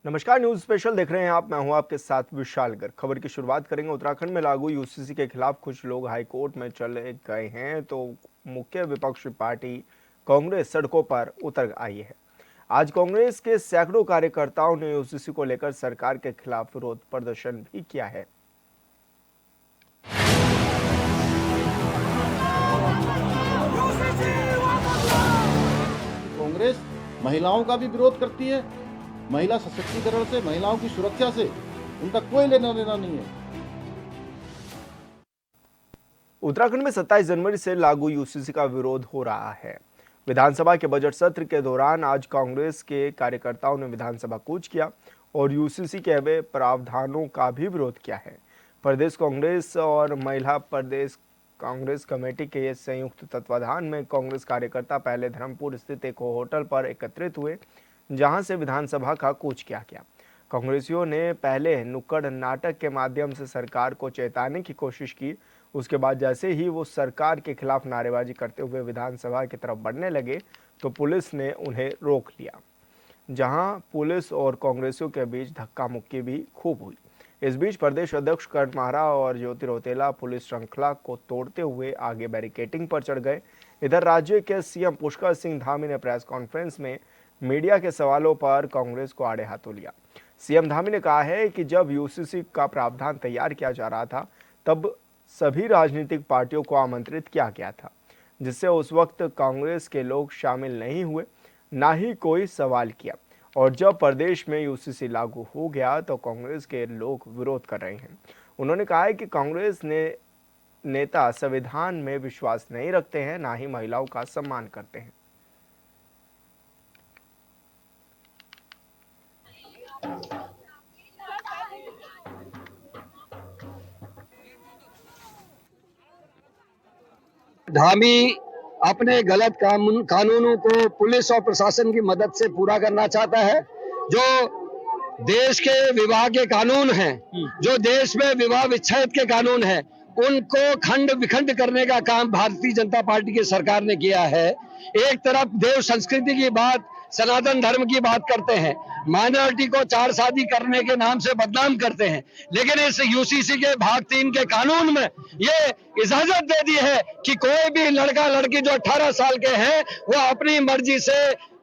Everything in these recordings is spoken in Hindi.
नमस्कार, न्यूज स्पेशल देख रहे हैं आप। मैं हूं आपके साथ विशाल गर्ग। खबर की शुरुआत करेंगे। उत्तराखंड में लागू यूसीसी के खिलाफ कुछ लोग हाईकोर्ट में चले गए हैं तो मुख्य विपक्षी पार्टी कांग्रेस सड़कों पर उतर आई है। आज कांग्रेस के सैकड़ों कार्यकर्ताओं ने यूसीसी को लेकर सरकार के खिलाफ विरोध प्रदर्शन भी किया है। कांग्रेस महिलाओं का भी विरोध करती है। महिला सशक्तिकरण से, महिलाओं की सुरक्षा से उनका कोई लेना देना नहीं है। उत्तराखंड में 27 जनवरी से लागू यूसीसी का विरोध हो रहा है। विधानसभा के बजट सत्र के दौरान आज कांग्रेस के कार्यकर्ताओं ने विधानसभा कूच किया और यूसीसी के अवैध प्रावधानों का भी विरोध किया है। प्रदेश कांग्रेस और महिला प्रदेश कांग्रेस कमेटी के संयुक्त तत्वाधान में कांग्रेस कार्यकर्ता पहले धर्मपुर स्थित एक होटल पर एकत्रित हुए, जहां से विधानसभा का कूच किया गया। कांग्रेसियों ने पहले नुक्कड़ नाटक के माध्यम से सरकार को चेताने की कोशिश की। उसके बाद जैसे ही वो सरकार के खिलाफ नारेबाजी करते हुए विधानसभा की तरफ बढ़ने लगे तो पुलिस ने उन्हें रोक लिया, जहां पुलिस और कांग्रेसियों के बीच धक्का मुक्की भी खूब हुई। इस बीच प्रदेश अध्यक्ष कर्ण माहरा और ज्योति रौतेला पुलिस श्रृंखला को तोड़ते हुए आगे बैरिकेडिंग पर चढ़ गए। इधर राज्य के सीएम पुष्कर सिंह धामी ने प्रेस कॉन्फ्रेंस में मीडिया के सवालों पर कांग्रेस को आड़े हाथों लिया। सीएम धामी ने कहा है कि जब यूसीसी का प्रावधान तैयार किया जा रहा था तब सभी राजनीतिक पार्टियों को आमंत्रित किया गया था, जिससे उस वक्त कांग्रेस के लोग शामिल नहीं हुए, ना ही कोई सवाल किया। और जब प्रदेश में यूसीसी लागू हो गया तो कांग्रेस के लोग विरोध कर रहे हैं। उन्होंने कहा है कि कांग्रेस नेता संविधान में विश्वास नहीं रखते हैं, ना ही महिलाओं का सम्मान करते हैं। धामी अपने गलत कानूनों को पुलिस और प्रशासन की मदद से पूरा करना चाहता है। जो देश के विवाह के कानून हैं, जो देश में विवाह विच्छेद के कानून हैं, उनको खंड विखंड करने का काम भारतीय जनता पार्टी की सरकार ने किया है। एक तरफ देव संस्कृति की बात, सनातन धर्म की बात करते हैं, माइनॉरिटी को चार शादी करने के नाम से बदनाम करते हैं, लेकिन इस यूसीसी के भाग 3 के कानून में ये इजाजत दे दी है कि कोई भी लड़का लड़की जो 18 साल के हैं वो अपनी मर्जी से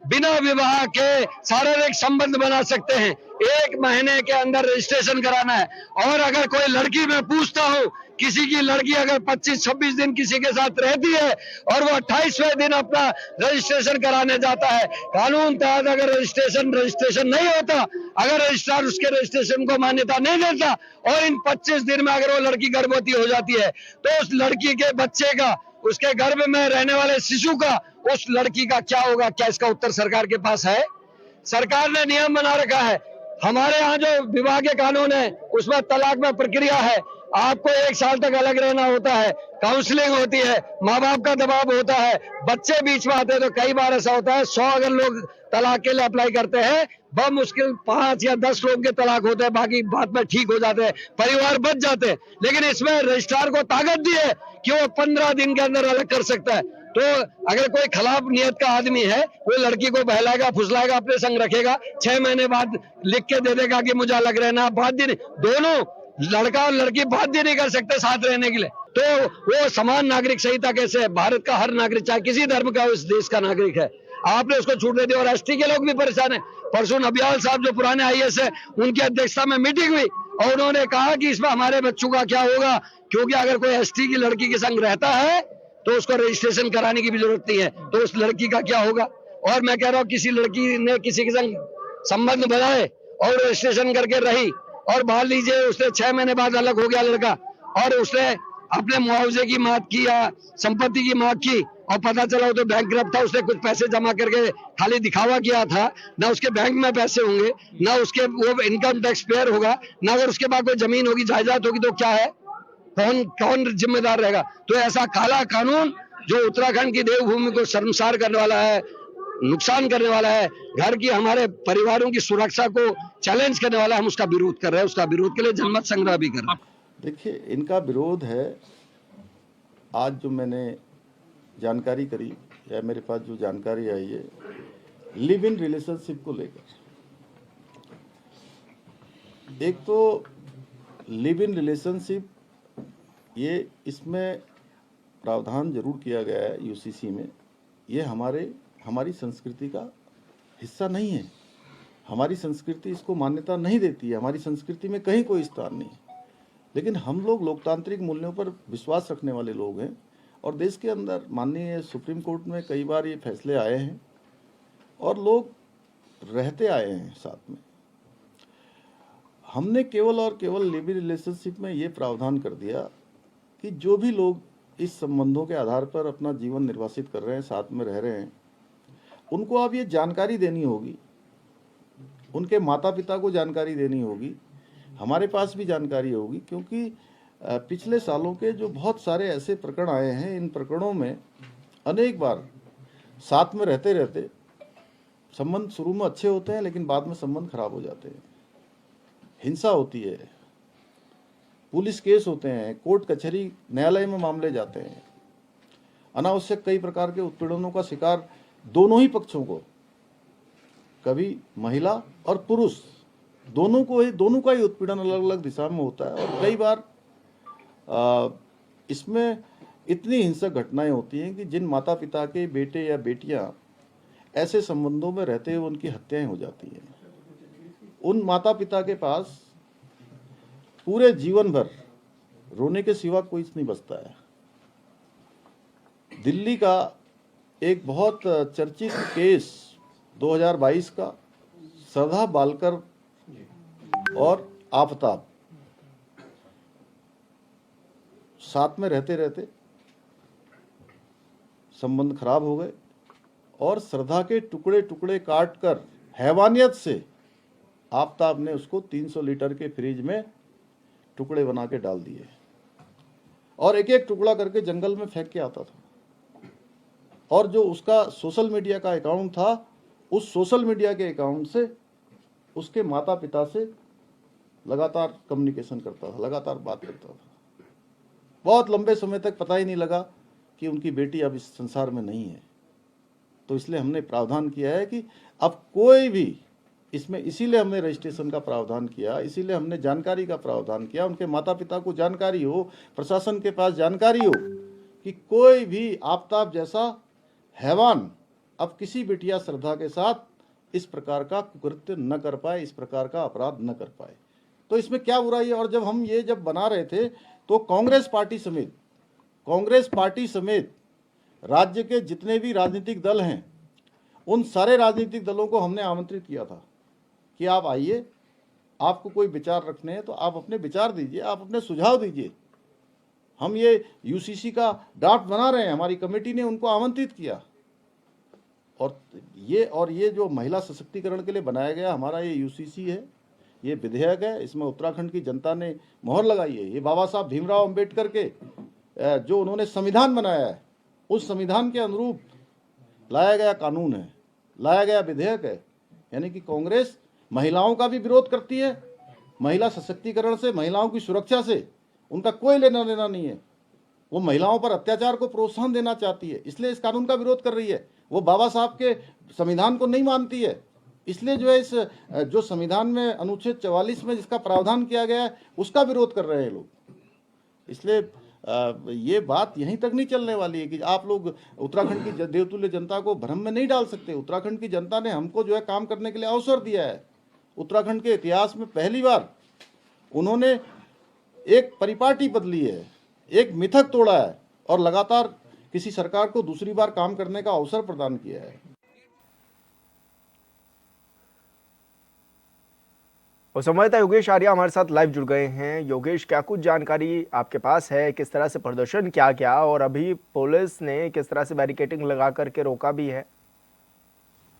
बिना विवाह के शारीरिक संबंध बना सकते हैं। 1 महीने के अंदर रजिस्ट्रेशन कराना है। और अगर कोई लड़की मैं पूछता हूं, किसी की लड़की अगर 25-26 दिन किसी के साथ रहती है और वो 28वें दिन अपना रजिस्ट्रेशन कराने जाता है, कानून तहत अगर रजिस्ट्रेशन नहीं होता, अगर रजिस्ट्रार उसके रजिस्ट्रेशन को मान्यता नहीं देता और इन 25 दिन में अगर वो लड़की गर्भवती हो जाती है तो उस लड़की के बच्चे का, उसके गर्भ में रहने वाले शिशु का, उस लड़की का क्या होगा? क्या इसका उत्तर सरकार के पास है? सरकार ने नियम बना रखा है। हमारे यहाँ जो विवाह के कानून है उसमें तलाक में प्रक्रिया है। आपको 1 साल तक अलग रहना होता है, काउंसलिंग होती है, माँ बाप का दबाव होता है, बच्चे बीच में आते हैं। तो कई बार ऐसा होता है 100 अगर लोग तलाक के लिए अप्लाई करते हैं, बहुत मुश्किल 5 या 10 लोग के तलाक होते हैं, बाकी बाद में ठीक हो जाते हैं, परिवार बच जाते हैं। लेकिन इसमें रजिस्ट्रार को ताकत दी है कि वो 15 दिन के अंदर अलग कर सकता है। तो अगर कोई खिलाफ नियत का आदमी है, वो लड़की को बहलाएगा, फुसलाएगा, अपने संग रखेगा, 6 महीने बाद लिख के दे देगा कि मुझे अलग रहना, बाध्य नहीं, दोनों लड़का और लड़की बाध्य नहीं कर सकते साथ रहने के लिए। तो वो समान नागरिक संहिता कैसे है? भारत का हर नागरिक, चाहे किसी धर्म का हो, इस देश का नागरिक है, आपने उसको छूट दे दी। और एसटी के लोग भी परेशान है। परसों नबियाल साहब जो पुराने आईएएस है, उनकी अध्यक्षता में मीटिंग हुई और उन्होंने कहा कि इसमें हमारे बच्चों का क्या होगा, क्योंकि अगर कोई एसटी की लड़की के संग रहता है तो उसको रजिस्ट्रेशन कराने की भी जरूरत नहीं है, तो उस लड़की का क्या होगा? और मैं कह रहा हूं, किसी लड़की ने किसी के संग संबंध बनाए और रजिस्ट्रेशन करके रही और मान लीजिए उसने 6 महीने बाद अलग हो गया लड़का और उसने अपने मुआवजे की मांग की या संपत्ति की मांग की और पता चला वो तो बैंकक्रप्ट था, उसने कुछ पैसे जमा करके खाली दिखावा किया था, ना उसके बैंक में पैसे होंगे, ना उसके वो इनकम टैक्स पेयर होगा, ना अगर उसके पास कोई जमीन होगी, जायदाद होगी, तो क्या है? कौन कौन जिम्मेदार रहेगा? तो ऐसा काला कानून जो उत्तराखंड की देवभूमि को शर्मसार करने वाला है, नुकसान करने वाला है, घर की हमारे परिवारों की सुरक्षा को चैलेंज करने वाला है, हम उसका विरोध कर रहे हैं। उसका विरोध के लिए जनमत संग्रह भी कर रहे हैं। देखिए, इनका विरोध है। आज जो मैंने जानकारी करी या मेरे पास जो जानकारी आई है लिव इन रिलेशनशिप को लेकर, एक तो लिव इन रिलेशनशिप, ये इसमें प्रावधान जरूर किया गया है यूसीसी में। ये हमारी संस्कृति का हिस्सा नहीं है। हमारी संस्कृति इसको मान्यता नहीं देती है। हमारी संस्कृति में कहीं कोई स्थान नहीं है। लेकिन हम लोग लोकतांत्रिक मूल्यों पर विश्वास रखने वाले लोग हैं और देश के अंदर माननीय सुप्रीम कोर्ट में कई बार ये फैसले आए हैं और लोग रहते आए हैं साथ में। हमने केवल और केवल लिव इन रिलेशनशिप में ये प्रावधान कर दिया कि जो भी लोग इस संबंधों के आधार पर अपना जीवन निर्वासित कर रहे हैं, साथ में रह रहे हैं, उनको अब ये जानकारी देनी होगी, उनके माता पिता को जानकारी देनी होगी, हमारे पास भी जानकारी होगी, क्योंकि पिछले सालों के जो बहुत सारे ऐसे प्रकरण आए हैं, इन प्रकरणों में अनेक बार साथ में रहते रहते संबंध शुरू में अच्छे होते हैं लेकिन बाद में संबंध खराब हो जाते हैं, हिंसा होती है, पुलिस केस होते हैं, कोर्ट कचहरी न्यायालय में मामले जाते हैं, अनावश्यक कई प्रकार के उत्पीड़नों का शिकार दोनों ही पक्षों को, कभी महिला और पुरुष दोनों का ही उत्पीड़न अलग अलग दिशा में होता है। और कई बार इसमें इतनी हिंसक घटनाएं होती हैं कि जिन माता पिता के बेटे या बेटियां ऐसे संबंधों में रहते हुए उनकी हत्याएं हो जाती हैं। उन माता पिता के पास पूरे जीवन भर रोने के सिवा कुछ नहीं बचता है। दिल्ली का एक बहुत चर्चित केस 2022 का, श्रद्धा बालकर और आफताब साथ में रहते रहते संबंध खराब हो गए और श्रद्धा के टुकड़े टुकड़े काट कर हैवानियत से आफताब ने उसको 300 लीटर के फ्रिज में टुकड़े बना के डाल दिए और एक एक टुकड़ा करके जंगल में फेंक के आता था। और जो उसका सोशल मीडिया का अकाउंट था, उस सोशल मीडिया के अकाउंट से उसके माता पिता से लगातार कम्युनिकेशन करता था, लगातार बात करता था। बहुत लंबे समय तक पता ही नहीं लगा कि उनकी बेटी अब इस संसार में नहीं है। तो इसलिए हमने प्रावधान किया है कि अब कोई भी इसमें, इसीलिए हमने रजिस्ट्रेशन का प्रावधान किया, इसीलिए हमने जानकारी का प्रावधान किया, उनके माता पिता को जानकारी हो, प्रशासन के पास जानकारी हो कि कोई भी आफताब जैसा हैवान अब किसी बिटिया श्रद्धा के साथ इस प्रकार का कुकृत्य न कर पाए, इस प्रकार का अपराध न कर पाए। तो इसमें क्या बुराई है। और जब हम ये बना रहे थे तो कांग्रेस पार्टी समेत राज्य के जितने भी राजनीतिक दल हैं, उन सारे राजनीतिक दलों को हमने आमंत्रित किया था कि आप आइए, आपको कोई विचार रखने हैं तो आप अपने विचार दीजिए, आप अपने सुझाव दीजिए। हम ये यूसीसी का ड्राफ्ट बना रहे हैं, हमारी कमेटी ने उनको आमंत्रित किया। और ये जो महिला सशक्तिकरण के लिए बनाया गया हमारा ये यूसीसी है, ये विधेयक है, इसमें उत्तराखंड की जनता ने मोहर लगाई है। ये बाबा साहब भीमराव अंबेडकर के जो उन्होंने संविधान बनाया है, उस संविधान के अनुरूप लाया गया कानून है, लाया गया विधेयक है। यानी कि कांग्रेस महिलाओं का भी विरोध करती है, महिला सशक्तिकरण से, महिलाओं की सुरक्षा से उनका कोई लेना देना नहीं है। वो महिलाओं पर अत्याचार को प्रोत्साहन देना चाहती है, इसलिए इस कानून का विरोध कर रही है। वो बाबा साहब के संविधान को नहीं मानती है, इसलिए जो है इस जो संविधान में अनुच्छेद 44 में जिसका प्रावधान किया गया है उसका विरोध कर रहे हैं लोग। इसलिए ये बात यहीं तक नहीं चलने वाली है कि आप लोग उत्तराखंड की देवतुल्य जनता को भ्रम में नहीं डाल सकते। उत्तराखंड की जनता ने हमको जो है काम करने के लिए अवसर दिया है। उत्तराखंड के इतिहास में पहली बार उन्होंने एक परिपाटी बदली है, एक मिथक तोड़ा है और लगातार किसी सरकार को दूसरी बार काम करने का अवसर प्रदान किया है। और संवाददाता योगेश आर्या हमारे साथ लाइव जुड़ गए हैं। योगेश, क्या कुछ जानकारी आपके पास है, किस तरह से प्रदर्शन किया गया और अभी पुलिस ने किस तरह से बैरिकेडिंग लगा करके रोका भी है?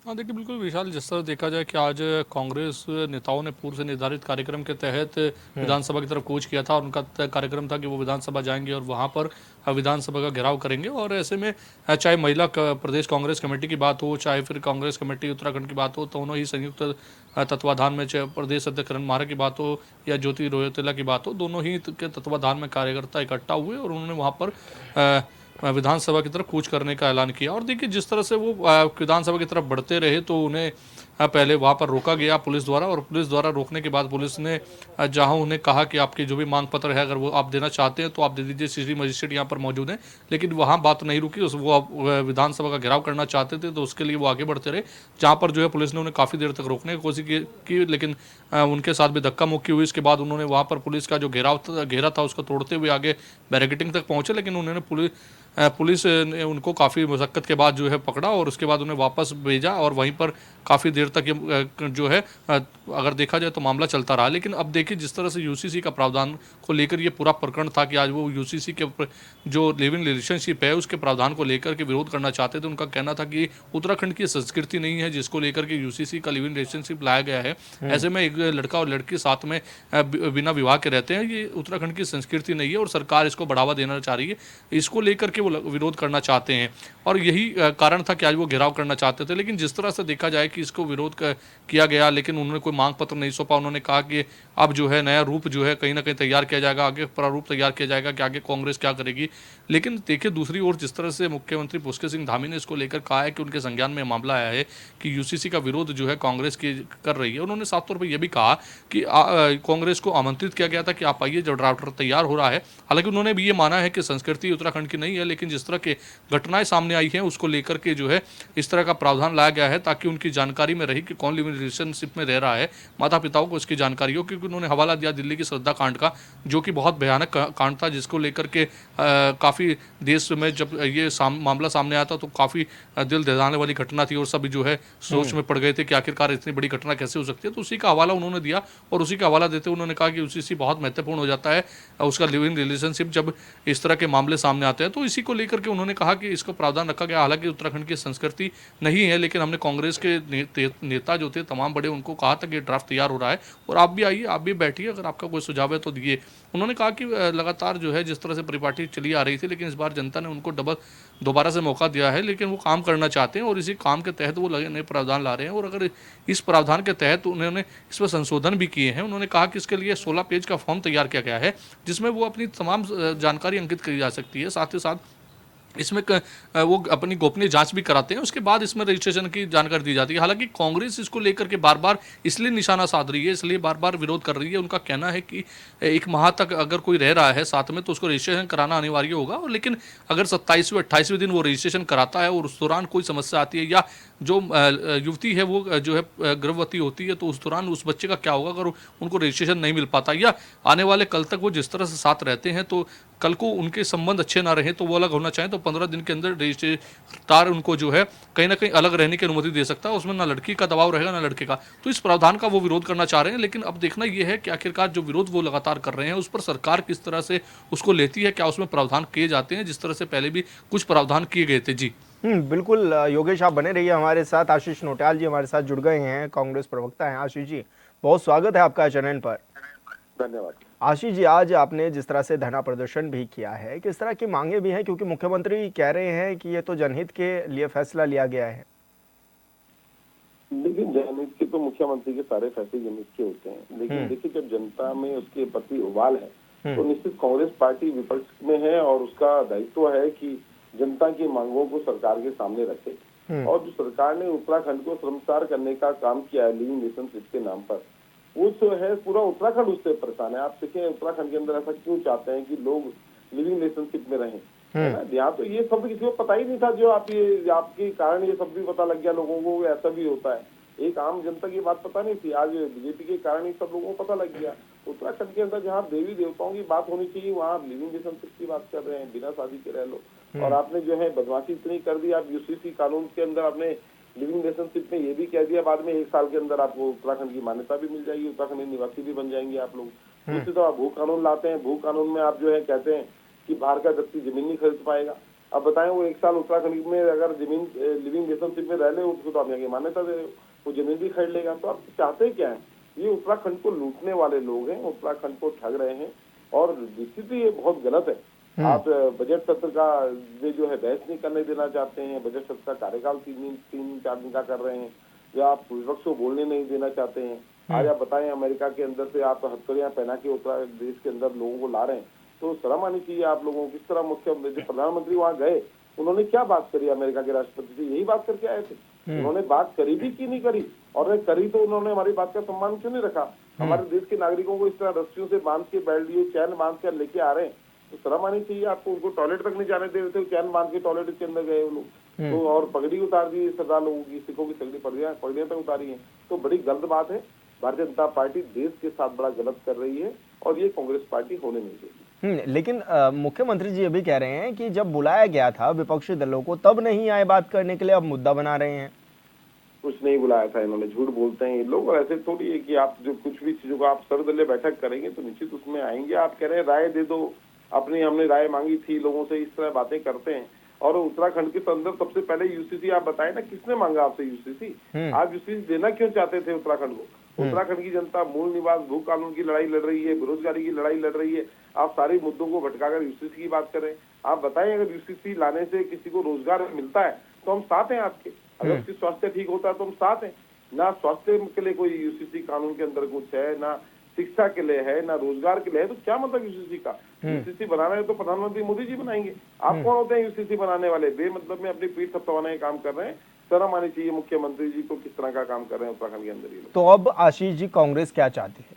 हाँ देखिए, बिल्कुल विशाल, जिस तरह देखा जाए कि आज कांग्रेस नेताओं ने पूर्व से निर्धारित कार्यक्रम के तहत विधानसभा की तरफ कूच किया था और उनका कार्यक्रम था कि वो विधानसभा जाएंगे और वहाँ पर विधानसभा का घेराव करेंगे। और ऐसे में चाहे महिला प्रदेश कांग्रेस कमेटी की बात हो, चाहे फिर कांग्रेस कमेटी उत्तराखंड की बात हो, दोनों ही संयुक्त तत्वाधान में, चाहे प्रदेश अध्यक्ष किरण मारा की बात हो या ज्योति रोयतेला की बात हो, दोनों ही के तत्वाधान में कार्यकर्ता इकट्ठा हुए और उन्होंने वहाँ पर विधानसभा की तरफ कूच करने का ऐलान किया। और देखिए, जिस तरह से वो विधानसभा की तरफ बढ़ते रहे तो उन्हें पहले वहाँ पर रोका गया पुलिस द्वारा, और पुलिस द्वारा रोकने के बाद पुलिस ने जहाँ उन्हें कहा कि आपके जो भी मांग पत्र है अगर वो आप देना चाहते हैं तो आप दे दीजिए, सिटी मजिस्ट्रेट यहाँ पर मौजूद हैं। लेकिन वहाँ बात नहीं रुकी, वो विधानसभा का घेराव करना चाहते थे, तो उसके लिए वो आगे बढ़ते रहे, जहाँ पर जो है पुलिस ने उन्हें काफ़ी देर तक रोकने की कोशिश की, लेकिन उनके साथ भी धक्का मुक्की हुई। इसके बाद उन्होंने वहाँ पर पुलिस का जो घेरा था उसको तोड़ते हुए आगे बैरिकेडिंग तक पहुँचे, लेकिन उन्होंने पुलिस ने उनको काफ़ी मशक्क़त के बाद जो है पकड़ा और उसके बाद उन्हें वापस भेजा, और वहीं पर काफ़ी देर तक ये जो है अगर देखा जाए तो मामला चलता रहा। लेकिन अब देखिए जिस तरह से यूसीसी का प्रावधान को लेकर ये पूरा प्रकरण था कि आज वो यूसीसी के जो लिव इन रिलेशनशिप है उसके प्रावधान को लेकर के विरोध करना चाहते थे। उनका कहना था कि उत्तराखंड की संस्कृति नहीं है जिसको लेकर के यूसीसी का लिव इन रिलेशनशिप लाया गया है। ऐसे में एक लड़का और लड़की साथ में बिना विवाह के रहते हैं, ये उत्तराखंड की संस्कृति नहीं है और सरकार इसको बढ़ावा देना चाह रही है। इसको लेकर के वो विरोध करना चाहते हैं, और यही कारण था कि आज वो घेराव करना चाहते थे। लेकिन जिस तरह से देखा जाए कि इसको विरोध किया गया, लेकिन उन्होंने कोई मांग पत्र नहीं सौंपा। उन्होंने कहा कि अब जो है नया रूप जो है कहीं ना कहीं तैयार किया जाएगा, आगे प्रारूप तैयार किया जाएगा कि आगे कांग्रेस क्या करेगी। लेकिन देखिए दूसरी ओर जिस तरह से मुख्यमंत्री पुष्कर सिंह धामी ने इसको लेकर कहा है कि उनके संज्ञान में मामला आया है कि यूसीसी का विरोध जो है कांग्रेस की कर रही है। उन्होंने साफ तौर पर यह भी कहा कि कांग्रेस को आमंत्रित किया गया था कि आप आइए, जब ड्राफ्ट तैयार हो रहा है। हालांकि उन्होंने भी ये माना है कि संस्कृति उत्तराखंड की नहीं है, लेकिन जिस तरह के घटनाएं सामने आई हैं उसको लेकर के जो है इस तरह का प्रावधान लाया गया है ताकि उनकी जानकारी में रही कि कौन लिव इन रिलेशनशिप में रह रहा है, माता पिताओं को इसकी जानकारी हो। क्योंकि उन्होंने हवाला दिया दिल्ली की श्रद्धा कांड का, जो कि बहुत भयानक कांड था, जिसको लेकर के काफ़ी देश में जब ये मामला सामने आया था तो काफ़ी दिल दहलाने वाली घटना थी, और सभी जो है सोच में पड़ गए थे कि आखिरकार इतनी बड़ी घटना कैसे हो सकती है। तो उसी का हवाला उन्होंने दिया, और उसी का हवाला देते उन्होंने कहा कि यूसीसी बहुत महत्वपूर्ण हो जाता है उसका लिव इन रिलेशनशिप जब इस तरह के मामले सामने आते हैं। तो इसी को लेकर के उन्होंने कहा कि इसको प्रावधान रखा गया। हालांकि उत्तराखंड की संस्कृति नहीं है, लेकिन हमने कांग्रेस के नेता जो थे तमाम बड़े, उनको कहा था कि ड्राफ्ट तैयार हो रहा है और आप भी आइए, आप भी बैठिए, अगर आपका कोई सुझाव है तो दिए। उन्होंने कहा कि लगातार जो है जिस तरह से परिपाटी चली आ रही थी, लेकिन इस बार जनता ने उनको दोबारा से मौका दिया है, लेकिन वो काम करना चाहते हैं और इसी काम के तहत वो नए प्रावधान ला रहे हैं। और अगर इस प्रावधान के तहत उन्होंने इसमें संशोधन भी किए हैं। उन्होंने कहा कि इसके लिए 16 पेज का फॉर्म तैयार किया गया है जिसमें वो अपनी तमाम जानकारी अंकित की जा सकती है। साथ ही साथ इसमें वो अपनी गोपनीय जांच भी कराते हैं, उसके बाद इसमें रजिस्ट्रेशन की जानकारी दी जाती है। हालांकि कांग्रेस इसको लेकर के बार बार इसलिए निशाना साध रही है, इसलिए बार बार विरोध कर रही है। उनका कहना है कि 1 माह तक अगर कोई रह रहा है साथ में तो उसको रजिस्ट्रेशन कराना अनिवार्य होगा, और लेकिन अगर 27वें 28वें दिन वो रजिस्ट्रेशन कराता है और उस दौरान कोई समस्या आती है, या जो युवती है वो जो है गर्भवती होती है, तो उस दौरान उस बच्चे का क्या होगा अगर उनको रजिस्ट्रेशन नहीं मिल पाता, या आने वाले कल तक वो जिस तरह से साथ रहते हैं तो कल को उनके संबंध अच्छे ना रहे तो वो अलग होना चाहें तो 15 दिन के अंदर रजिस्ट्रार उनको जो है कहीं ना कहीं अलग रहने की अनुमति दे सकता है। उसमें ना लड़की का दबाव रहेगा ना लड़के का। तो इस प्रावधान का वो विरोध करना चाह रहे हैं, लेकिन अब देखना यह है कि आखिरकार जो विरोध वो लगातार कर रहे हैं उस पर सरकार किस तरह से उसको लेती है। क्या उसमें प्रावधान किए जाते हैं जिस तरह से पहले भी कुछ प्रावधान किए गए थे। जी बिल्कुल योगेश, आप बने रहिए हमारे साथ। आशीष नोटियाल जी हमारे साथ जुड़ गए हैं, कांग्रेस प्रवक्ता हैं। आशीष जी, बहुत स्वागत है आपका चैनल पर। धन्यवाद। आशीष जी, आज आपने जिस तरह से धरना प्रदर्शन भी किया है, किस तरह की मांगे भी हैं, क्योंकि मुख्यमंत्री कह रहे हैं कि ये तो जनहित के लिए फैसला लिया गया है। लेकिन जनहित के तो मुख्यमंत्री के सारे फैसले जनहित के होते हैं, लेकिन देखिए जब जनता में उसके प्रति उबाल है तो निश्चित कांग्रेस पार्टी विपक्ष में है और उसका दायित्व है कि जनता की मांगों को सरकार के सामने रखे। और जो सरकार ने उत्तराखंड को शर्मसार करने का काम किया है लिविंग रिलेशनशिप के नाम पर, वो जो है पूरा उत्तराखंड उससे परेशान है। आप देखें उत्तराखंड के अंदर ऐसा क्यों चाहते हैं कि लोग लिविंग रिलेशनशिप में रहें, है ना। यहाँ तो ये सब किसी को पता ही नहीं था, जो आप ये आपके कारण ये सब भी पता लग गया लोगों को, ऐसा भी होता है। एक आम जनता की बात पता नहीं थी, आज बीजेपी के कारण ये सब लोगों को पता लग गया। उत्तराखंड के अंदर जहाँ देवी देवताओं की बात होनी चाहिए वहाँ लिविंग रिलेशनशिप की बात कर रहे हैं, बिना शादी के रह लो। और आपने जो है बदमाशी इतनी कर दी, आप यूसीसी कानून के अंदर आपने लिविंग रिलेशनशिप में ये भी कह दिया बाद में 1 साल के अंदर आपको उत्तराखंड की मान्यता भी मिल जाएगी, उत्तराखंड के निवासी भी बन जाएंगे आप लोग। दूसरी तरफ आप भू कानून लाते हैं, भू कानून में आप जो है कहते हैं कि बाहर का व्यक्ति जमीन नहीं खरीद पाएगा। अब बताएं वो 1 साल उत्तराखंड में अगर जमीन लिविंग रिलेशनशिप में रह ले उसको तो आप यहाँ की मान्यता दे रहे हो, वो जमीन भी खरीद लेगा। तो आप चाहते क्या है? ये उत्तराखंड को लूटने वाले लोग हैं, उत्तराखंड को ठग रहे हैं और निश्चित ही ये बहुत गलत है। आप बजट सत्र का जो है बहस नहीं करने देना चाहते हैं, बजट सत्र का कार्यकाल 3-4 दिन का कर रहे हैं, जो आप विपक्ष को बोलने नहीं देना चाहते हैं। आज आप बताएं अमेरिका के अंदर से आप हथकड़ियां पहना के उत्तर देश के अंदर लोगों को ला रहे हैं, तो शर्म आनी चाहिए आप लोगों को। किस तरह मुख्य प्रधानमंत्री वहाँ गए, उन्होंने क्या बात करी अमेरिका के राष्ट्रपति से? यही बात करके आए थे। उन्होंने बात करी भी कि नहीं करी, और अगर करी तो उन्होंने हमारी बात का सम्मान क्यों नहीं रखा? हमारे देश के नागरिकों को इस तरह रस्सियों से बांध के बैठ लिए, चैन बांध कर लेके आ रहे हैं, तो शर्म आनी चाहिए आपको। उनको टॉयलेट तक नहीं जाने दे रहे थे, चैन बांध के टॉयलेट के अंदर गए वो लोग, तो और पगड़ी उतार दी सरदार लोगों की, सिखों की सगड़ी पगड़ियां तक उतारी है। तो बड़ी गलत बात है। भारतीय जनता पार्टी देश के साथ बड़ा गलत कर रही है, और ये कांग्रेस पार्टी होने नहीं देगी। लेकिन मुख्यमंत्री जी ये भी कह रहे हैं कि जब बुलाया गया था विपक्षी दलों को तब नहीं आए बात करने के लिए, अब मुद्दा बना रहे हैं। कुछ नहीं बुलाया था इन्होंने, झूठ बोलते हैं ये लोग। और ऐसे थोड़ी है कि आप जो कुछ भी चीजों को आप सर्वदलीय बैठक करेंगे तो निश्चित उसमें आएंगे। आप कह रहे हैं राय दे दो, अपनी हमने राय मांगी थी लोगों से, इस तरह बातें करते हैं। और उत्तराखंड के अंदर सबसे पहले यूसीसी आप बताएं ना, किसने मांगा आपसे यूसीसी? आप यूसीसी देना क्यों चाहते थे उत्तराखंड को? उत्तराखंड की जनता मूल निवास भू कानून की लड़ाई लड़ रही है, बेरोजगारी की लड़ाई लड़ रही है। आप सारे मुद्दों को भटकाकर यूसीसी की बात करें। आप बताएं, अगर यूसीसी लाने से किसी को रोजगार मिलता है तो हम साथ हैं आपके। अगर उसकी स्वास्थ्य ठीक होता है तो हम साथ हैं। ना स्वास्थ्य के लिए कोई यूसीसी कानून के अंदर कुछ है, ना शिक्षा के लिए है, ना रोजगार के लिए है, तो क्या मतलब यूसीसी का? यूसीसी बनाना है तो प्रधानमंत्री मोदी जी बनाएंगे। आप कौन होते हैं यूसीसी बनाने वाले? बेमतलब में अपनी पीठ थपथपाने का काम कर रहे हैं। शर्म आनी चाहिए मुख्यमंत्री जी को, किस तरह का काम कर रहे हैं उत्तराखंड के अंदर ये लोग। तो अब आशीष जी कांग्रेस क्या चाहती है?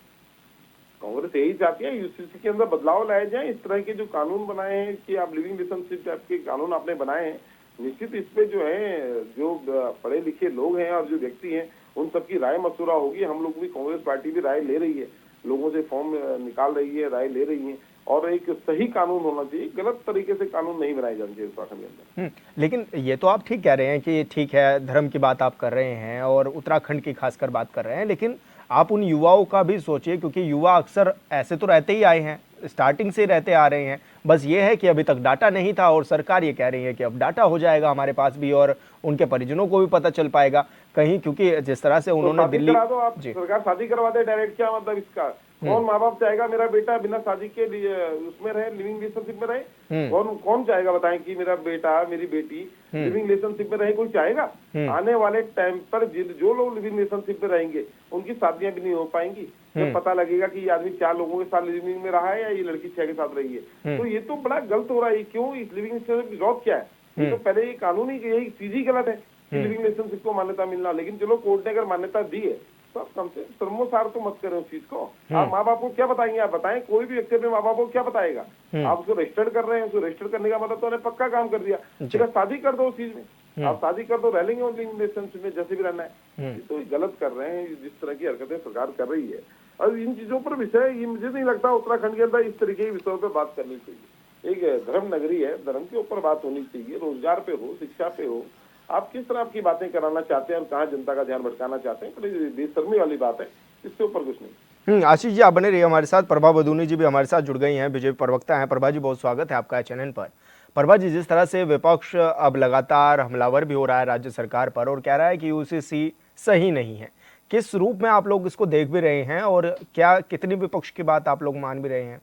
कांग्रेस यही चाहती है यूसीसी के अंदर बदलाव लाए जाए। इस तरह के जो कानून बनाए हैं कि आप लिविंग रिलेशनशिप टाइप के कानून आपने बनाए हैं, निश्चित इस पे जो है जो पढ़े लिखे लोग हैं और जो व्यक्ति हैं उन सबकी राय मशवरा होगी। हम लोग भी, कांग्रेस पार्टी भी राय ले रही है, लोगों से फॉर्म निकाल रही है, राय ले रही है। और एक सही कानून होना चाहिए, गलत तरीके से कानून नहीं बनाए जाने चाहिए उत्तराखंड के अंदर। लेकिन ये तो आप ठीक कह रहे हैं कि ठीक है, धर्म की बात आप कर रहे हैं और उत्तराखंड की खासकर बात कर रहे हैं, लेकिन आप उन युवाओं का भी सोचिए, क्योंकि युवा अक्सर ऐसे तो रहते ही आए हैं, स्टार्टिंग से रहते आ रहे हैं। बस ये है कि अभी तक डाटा नहीं था और सरकार ये कह रही है कि अब डाटा हो जाएगा हमारे पास भी और उनके परिजनों को भी पता चल पाएगा कहीं, क्योंकि जिस तरह से उन्होंने दिल्ली करा दो आप, सरकार शादी करवा दे डायरेक्ट, क्या मतलब इसका? कौन माँ बाप चाहेगा मेरा बेटा बिना शादी के उसमें रहे, लिविंग रिलेशनशिप में रहे? कौन चाहेगा बताएं कि मेरा बेटा मेरी बेटी लिविंग रिलेशनशिप में रहे? कोई चाहेगा? आने वाले टाइम पर जो लोग लिविंग रिलेशनशिप में रहेंगे उनकी शादियां भी नहीं हो पाएंगी। जब पता लगेगा कि ये आदमी 4 लोगों के साथ लिविंग में रहा है या ये लड़की 6 के साथ रही है, तो ये तो बड़ा गलत हो रहा है। क्यों इस लिविंग रिलेशनशिप की जरूरत क्या है? ये तो पहले ये कानून ही यही चीज ही गलत है, लिविंग रिलेशनशिप को मान्यता मिलना। लेकिन चलो कोर्ट ने अगर मान्यता दी है तो आप कम से शर्मोसार तो मत करें उस चीज को। आप माँ बाप को क्या बताएंगे? आप बताएं, कोई भी व्यक्ति अपने माँ बाप को क्या बताएगा? आप उसको रजिस्टर्ड कर रहे हैं, उसको रजिस्टर्ड करने का मतलब तो उन्हें पक्का काम कर दिया। फिर शादी कर दो उस चीज में, आप शादी कर दो, रह लेंगे उन रिलेशनशिप में जैसे भी रहना है। तो गलत कर रहे हैं जिस तरह की हरकतें सरकार कर रही है। और इन चीजों पर विषय ये मुझे नहीं लगता उत्तराखंड के अंदर इस तरीके के विषयों पर बात करनी चाहिए। एक धर्म नगरी है, धर्म के ऊपर बात होनी चाहिए, रोजगार पे हो, शिक्षा पे हो। आप किस तरह की बातें कराना चाहते हैं और कहाँ जनता का ध्यान भटकाना चाहते हैं, बड़ी बेशर्मी वाली बात है। इसके ऊपर कुछ नहीं। आशीष जी आप बने रहिए हमारे साथ। प्रभा बदूनी जी भी हमारे साथ जुड़ गई हैं, बीजेपी प्रवक्ता हैं। प्रभा जी बहुत स्वागत है आपका चैनल पर। प्रभा जी, जिस तरह से विपक्ष अब लगातार हमलावर भी हो रहा है राज्य सरकार पर और कह रहा है कि यूसीसी सही नहीं है, किस रूप में आप लोग इसको देख भी रहे हैं और क्या कितनी विपक्ष की बात आप लोग मान भी रहे हैं?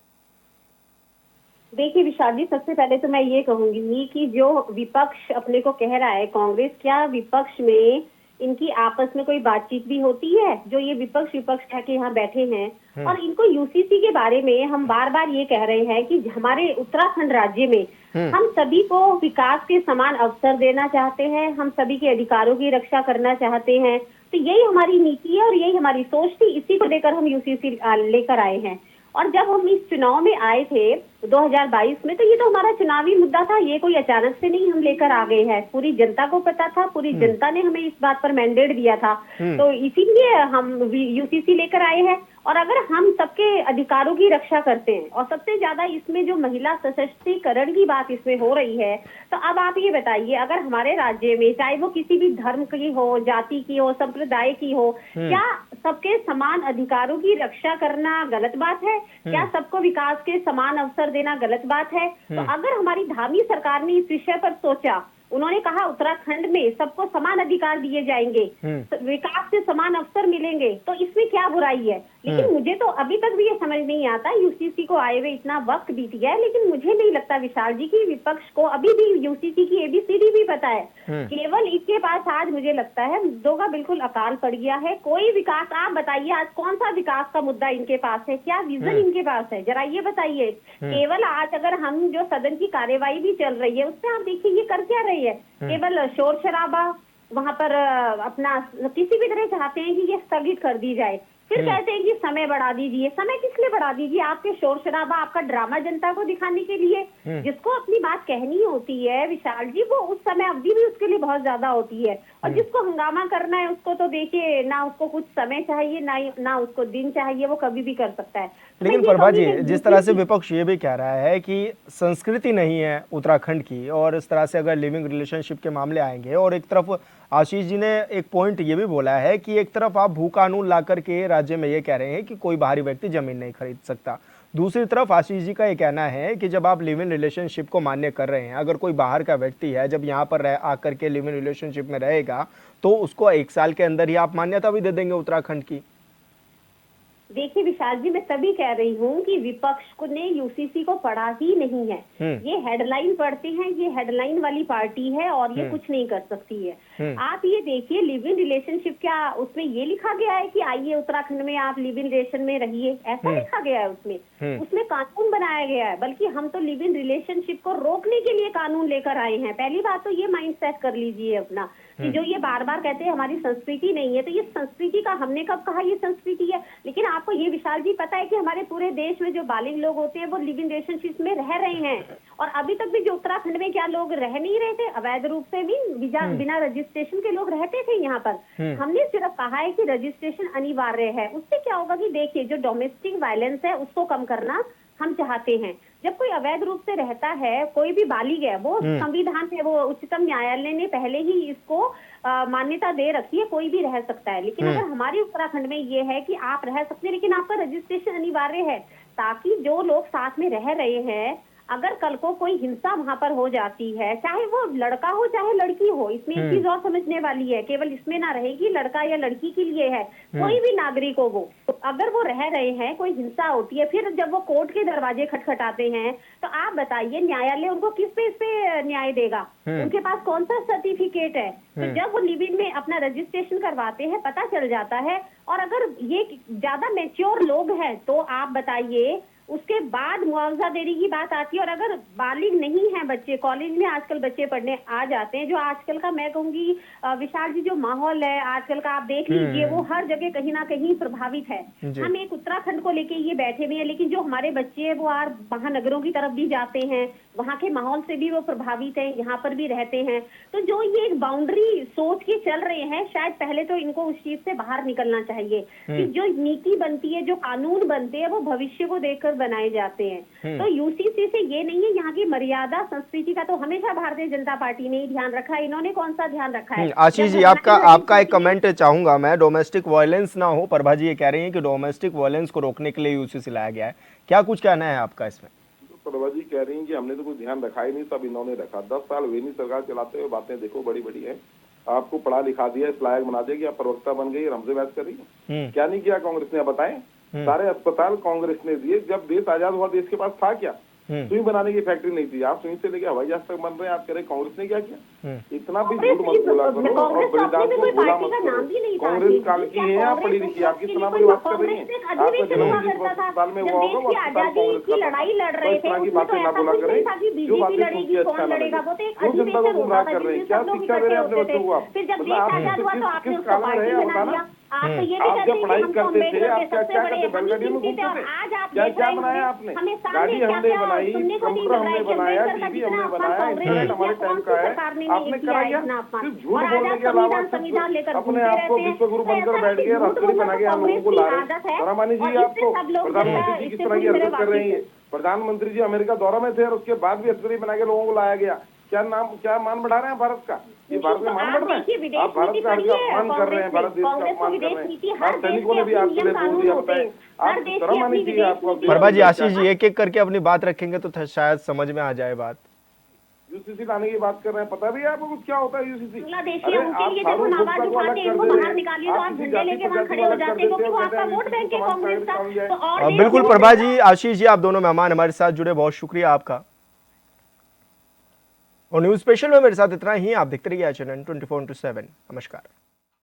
देखिए विशाल जी, सबसे पहले तो मैं ये कहूंगी कि जो विपक्ष अपने को कह रहा है कांग्रेस, क्या विपक्ष में इनकी आपस में कोई बातचीत भी होती है? जो ये विपक्ष कह के यहाँ बैठे हैं और इनको यूसीसी के बारे में हम बार बार ये कह रहे हैं कि हमारे उत्तराखंड राज्य में हम सभी को विकास के समान अवसर देना चाहते हैं, हम सभी के अधिकारों की रक्षा करना चाहते हैं। तो यही हमारी नीति है और यही हमारी सोच थी, इसी को लेकर हम यूसीसी लेकर आए हैं। और जब हम इस चुनाव में आए थे 2022 में, तो ये तो हमारा चुनावी मुद्दा था, ये कोई अचानक से नहीं हम लेकर आ गए हैं। पूरी जनता को पता था, पूरी जनता ने हमें इस बात पर मैंडेट दिया था, तो इसीलिए हम यूसीसी लेकर आए हैं। और अगर हम सबके अधिकारों की रक्षा करते हैं और सबसे ज्यादा इसमें जो महिला सशक्तिकरण की बात इसमें हो रही है, तो अब आप ये बताइए, अगर हमारे राज्य में चाहे वो किसी भी धर्म की हो, जाति की हो, संप्रदाय की हो, क्या सबके समान अधिकारों की रक्षा करना गलत बात है? क्या सबको विकास के समान अवसर देना गलत बात है? तो अगर हमारी धामी सरकार ने इस विषय पर सोचा, उन्होंने कहा उत्तराखंड में सबको समान अधिकार दिए जाएंगे, तो विकास से समान अवसर मिलेंगे, तो इसमें क्या बुराई है? लेकिन मुझे तो अभी तक भी ये समझ नहीं आता, यूसीसी को आए हुए इतना वक्त बीत गया है, लेकिन मुझे नहीं लगता विशाल जी की विपक्ष को अभी भी यूसीसी की एबीसीडी भी पता है। केवल इसके पास आज मुझे लगता है मुद्दों का बिल्कुल अकाल पड़ गया है। कोई विकास, आप बताइए आज कौन सा विकास का मुद्दा इनके पास है? क्या विजन इनके पास है? जरा ये बताइए। केवल आज अगर हम जो सदन की कार्यवाही भी चल रही है उसमें आप देखिए ये कर क्या रही है? केवल शोर शराबा, वहां पर अपना किसी भी तरह चाहते हैं कि ये स्थगित कर दी जाए। फिर कहते हैं कि समय बढ़ा दीजिए। समय किस लिए बढ़ा दीजिए? आपके शोर शराबा, आपका ड्रामा जनता को दिखाने के लिए। जिसको अपनी बात कहनी होती है विशाल जी, वो उस समय अवधि भी उसके लिए बहुत ज्यादा होती है। और जिसको हंगामा करना है उसको तो देखिए, ना उसको कुछ समय चाहिए, ना उसको दिन चाहिए, वो कभी भी कर सकता है। लेकिन प्रभा जी, जिस तरह से विपक्ष ये भी कह रहा है कि संस्कृति नहीं है उत्तराखंड की, और इस तरह से अगर लिविंग रिलेशनशिप के मामले आएंगे, और एक तरफ आशीष जी ने एक पॉइंट ये भी बोला है कि एक तरफ आप भू कानून ला करके राज्य में ये कह रहे हैं कि कोई बाहरी व्यक्ति जमीन नहीं खरीद सकता, दूसरी तरफ आशीष जी का ये कहना है कि जब आप लिव इन रिलेशनशिप को मान्य कर रहे हैं, अगर कोई बाहर का व्यक्ति है जब यहाँ पर आकर के लिव इन रिलेशनशिप में रहेगा तो उसको 1 साल के अंदर ही आप मान्यता भी दे देंगे उत्तराखंड की। देखिए विशाल जी, मैं तभी कह रही हूँ कि विपक्ष को ने यूसीसी को पढ़ा ही नहीं है। ये हेडलाइन पढ़ते हैं, ये हेडलाइन वाली पार्टी है और ये कुछ नहीं कर सकती है। आप ये देखिए, लिव इन रिलेशनशिप, क्या उसमें ये लिखा गया है कि आइए उत्तराखंड में आप लिव इन रिलेशन में रहिए? ऐसा लिखा गया है उसमें कानून बनाया गया है। बल्कि हम तो लिव इन रिलेशनशिप को रोकने के लिए कानून लेकर आए हैं। पहली बात तो ये माइंड सेट कर लीजिए अपना, कि जो ये बार बार कहते हैं हमारी संस्कृति नहीं है, तो ये संस्कृति का हमने कब कहा ये संस्कृति है? लेकिन आपको ये विशाल जी पता है कि हमारे पूरे देश में जो बालिग लोग होते हैं वो लिव इन रिलेशनशिप में रह रहे हैं। और अभी तक भी जो उत्तराखंड में क्या लोग रह नहीं रहे थे? अवैध रूप से भी बिना रजिस्ट्रेशन के लोग रहते थे यहाँ पर। हमने सिर्फ कहा है कि रजिस्ट्रेशन अनिवार्य है। उससे क्या होगा कि देखिए, जो डोमेस्टिक वायलेंस है उसको कम करना हम चाहते हैं। जब कोई अवैध रूप से रहता है, कोई भी बालिग है, वो संविधान में, वो उच्चतम न्यायालय ने पहले ही इसको मान्यता दे रखी है, कोई भी रह सकता है। लेकिन अगर हमारे उत्तराखंड में ये है कि आप रह सकते हैं, लेकिन आपका रजिस्ट्रेशन अनिवार्य है, ताकि जो लोग साथ में रह रहे हैं, अगर कल को कोई हिंसा वहां पर हो जाती है, चाहे वो लड़का हो चाहे लड़की हो, इसमें एक चीज और समझने वाली है, केवल इसमें ना रहेगी लड़का या लड़की के लिए है, कोई भी नागरिक हो वो, अगर वो रह रहे हैं, कोई हिंसा होती है, फिर जब वो कोर्ट के दरवाजे खटखटाते हैं, तो आप बताइए न्यायालय उनको किस पे इस पे न्याय देगा? उनके पास कौन सा सर्टिफिकेट है? तो जब वो लिव इन में अपना रजिस्ट्रेशन करवाते हैं, पता चल जाता है। और अगर ये ज्यादा मैच्योर लोग हैं तो आप बताइए, उसके बाद मुआवजा देने की बात आती है। और अगर बालिग नहीं है बच्चे, कॉलेज में आजकल बच्चे पढ़ने आ जाते हैं, जो आजकल का मैं कहूंगी विशाल जी जो माहौल है आजकल का, आप देख लीजिए, वो हर जगह कहीं ना कहीं प्रभावित है। हम एक उत्तराखंड को लेके ये बैठे हुए हैं, लेकिन जो हमारे बच्चे हैं वो महानगरों की तरफ भी जाते हैं, वहाँ के माहौल से भी वो प्रभावित है, यहाँ पर भी रहते हैं। तो जो ये एक बाउंड्री सोच के चल रहे हैं, शायद पहले तो इनको उस चीज से बाहर निकलना चाहिए कि जो नीति बनती है, जो कानून बनते हैं, वो भविष्य को देखकर बनाए जाते हैं। तो यूसीसी से ये नहीं है, यहाँ की मर्यादा संस्कृति का तो हमेशा भारतीय जनता पार्टी ने ही ध्यान रखा है। इन्होंने कौन सा ध्यान रखा है? आशीष जी, आपका एक कमेंट चाहूंगा मैं। डोमेस्टिक वायलेंस ना हो, प्रभा जी ये कह रही हैं कि डोमेस्टिक वायलेंस को रोकने के लिए यूसीसी लाया गया है, क्या कुछ कहना है आपका इसमें? प्रभा जी कह रही हैं कि हमने तो कोई ध्यान रखा ही नहीं, सब इन्होंने रखा। 10 साल वे नहीं सरकार चलाते हुए, बातें देखो बड़ी बड़ी है। आपको पढ़ा लिखा दिया, इस लायक बना दिया कि आप प्रवक्ता बन गई और हमसे बहस कर रही है। क्या नहीं किया कांग्रेस ने, बताएं? सारे अस्पताल कांग्रेस ने दिए। जब देश आजाद हुआ, देश के पास था क्या? सुई बनाने की फैक्ट्री नहीं थी। आप सुई से लेके हवाई जहाज तक बन रहे हैं, आप कह रहे कांग्रेस ने क्या किया? इतना भी झूठ मत बोला करो और बलिदान को बोला मत करो। कांग्रेस काल की है, आप पढ़ी लिखी, आप किस तरह बड़ी बात कर रही हैं? आपका जन्म जिस अस्पताल में हुआ होगा वो अस्पताल कांग्रेस का था। तो इस तरह की बातें ना बोला करें, जो बातें सुन के अच्छा ना लगे। क्यों जनता को गुमराह कर रहे हैं? क्या शिक्षा दे रहे हैं अपने बच्चों को आप? मतलब आप किस काल में रहे हैं बताना? आप जब पढ़ाई करते थे, आप क्या क्या करते? बैलगाड़ी में घूमते थे? क्या क्या बनाया आपने? गाड़ी हमने बनाई, कंप्यूटर हमने बनाया, टीवी हमने बनाया, इंटरनेट हमारे टाइम का है। आपने करा क्या? सिर्फ झूठ बोलने के अलावा अपने आप को विश्व गुरु बनकर बैठ गए, राष्ट्रपति बना के हम लोगों को ला रहे हैं। रामानी जी, आपको प्रधानमंत्री जी किस तरह की हरकत कर रही है? प्रधानमंत्री जी अमेरिका दौरा में थे और उसके बाद भी राष्ट्रपति बना के लोगों को लाया गया। क्या मान बढ़ा रहे हैं भारत का? ये भारत का मान बढ़ रहा है? आप भारत का अपमान कर रहे हैं, भारत देश का अपमान कर रहे हैं। भारत सैनिकों ने भी आपके लिए बोल दिया, बताएं? आप शर्म आनी चाहिए आपको। प्रभा जी, आशीष जी एक एक करके अपनी बात रखेंगे तो शायद समझ में आ जाए बात। यूसीसी लाने की बात कर रहे हैं, पता भी है आपको कुछ क्या होता है यूसीसी? अरे आप सारों आवाज उठाते हैं, इनको बाहर निकालिए तो आप झंडे लेके वहां खड़े हो जाते हैं, क्योंकि वो आपका वोट बैंक है कांग्रेस का। तो और बिल्कुल प्रभा जी, आशीष जी, आप दोनों मेहमान हमारे साथ जुड़े, बहुत शुक्रिया आपका। और न्यूज स्पेशल में मेरे साथ इतना ही। आप देखते रहिए चैनल 24/7। नमस्कार।